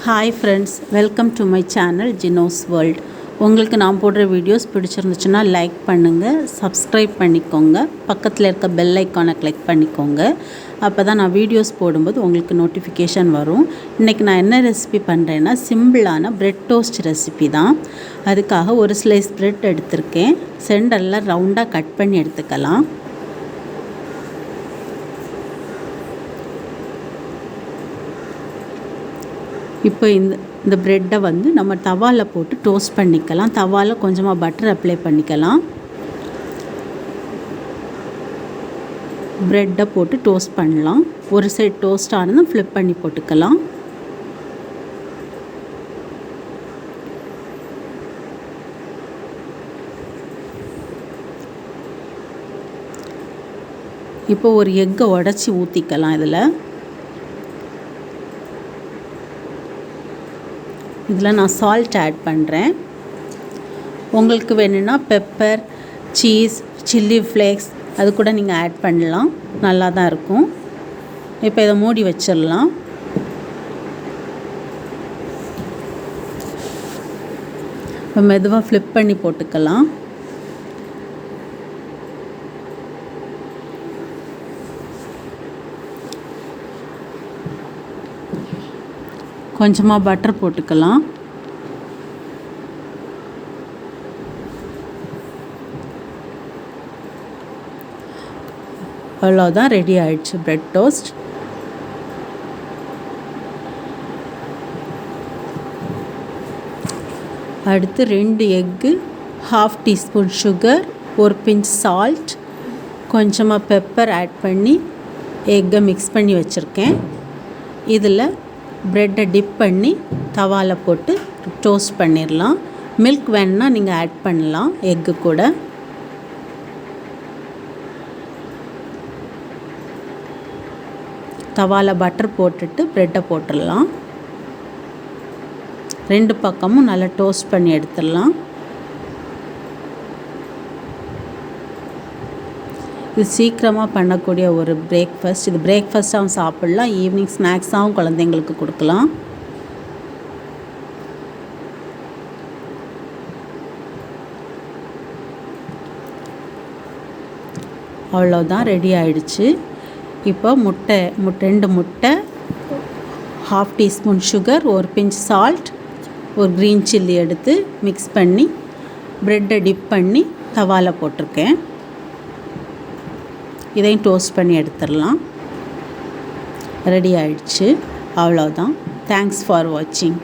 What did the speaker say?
Hi friends, welcome to my channel Jino's world. உங்களுக்கு நான் போடுற வீடியோஸ் பிடிச்சிருந்துச்சுன்னா லைக் பண்ணுங்கள், சப்ஸ்கிரைப் பண்ணிக்கோங்க, பக்கத்தில் இருக்க பெல் ஐக்கானை கிளிக் பண்ணிக்கோங்க. அப்போ தான் நான் வீடியோஸ் போடும்போது உங்களுக்கு நோட்டிஃபிகேஷன் வரும். இன்றைக்கி நான் என்ன ரெசிபி பண்ணுறேன்னா சிம்பிளான பிரெட் டோஸ்ட் ரெசிபி தான். அதுக்காக ஒரு ஸ்லைஸ் பிரெட் எடுத்திருக்கேன். சென்டரில் ரவுண்டாக கட் பண்ணி எடுத்துக்கலாம். இப்போ இந்த ப்ரெட்டை நம்ம தவாவில் போட்டு டோஸ்ட் பண்ணிக்கலாம். தவாவில் கொஞ்சமாக பட்டர் அப்ளை பண்ணிக்கலாம். ப்ரெட்டை போட்டு டோஸ்ட் பண்ணலாம். ஒரு சைடு டோஸ்ட் ஆனதும் ஃப்ளிப் பண்ணி போட்டுக்கலாம். இப்போ ஒரு எக்கை உடச்சி ஊற்றிக்கலாம். இதில் நான் சால்ட் ஆட் பண்ணுறேன். உங்களுக்கு வேணும்னா பெப்பர், சீஸ், சில்லி ஃப்ளேக்ஸ் அது கூட நீங்கள் ஆட் பண்ணலாம். நல்லா தான் இருக்கும். இப்போ இதை மூடி வச்சிடலாம். இப்போ மெதுவாக ஃப்ளிப் பண்ணி போட்டுக்கலாம். கொஞ்சமாக பட்டர் போட்டுக்கலாம். அவ்வளோதான், ரெடி ஆயிடுச்சு பிரெட் டோஸ்ட். அடுத்து 2 எக்கு, 1/2 டீஸ்பூன் சுகர், ஒரு பிஞ்ச் சால்ட், கொஞ்சமாக பெப்பர் ஆட் பண்ணி எக்கை மிக்ஸ் பண்ணி வச்சுருக்கேன். இதில் ப்ரெட்டை டிப் பண்ணி தவாவில் போட்டு டோஸ்ட் பண்ணிடலாம். மில்க் வேணுன்னா நீங்கள் ஆட் பண்ணலாம் எக்கு கூட. தவாவில் பட்டர் போட்டுட்டு ப்ரெட்டை போட்டுடலாம். 2 பக்கமும் நல்லா டோஸ்ட் பண்ணி எடுத்துடலாம். இது சீக்கிரமாக பண்ணக்கூடிய ஒரு பிரேக்ஃபாஸ்ட். இது பிரேக்ஃபாஸ்ட்டாகவும் சாப்பிட்லாம், ஈவினிங் ஸ்நாக்ஸாகவும் குழந்தைங்களுக்கு கொடுக்கலாம். அவ்வளோதான், ரெடி ஆயிடுச்சு. இப்போ 2 முட்டை, 1/2 டீஸ்பூன் சுகர், ஒரு பிஞ்ச் சால்ட், ஒரு க்ரீன் சில்லி எடுத்து மிக்ஸ் பண்ணி ப்ரெட்டை டிப் பண்ணி தவாவில் போட்டிருக்கேன். இதையும் டோஸ்ட் பண்ணி எடுத்துடலாம். ரெடி ஆயிடுச்சு. அவ்வளோதான். தேங்க்ஸ் ஃபார் வாட்சிங்.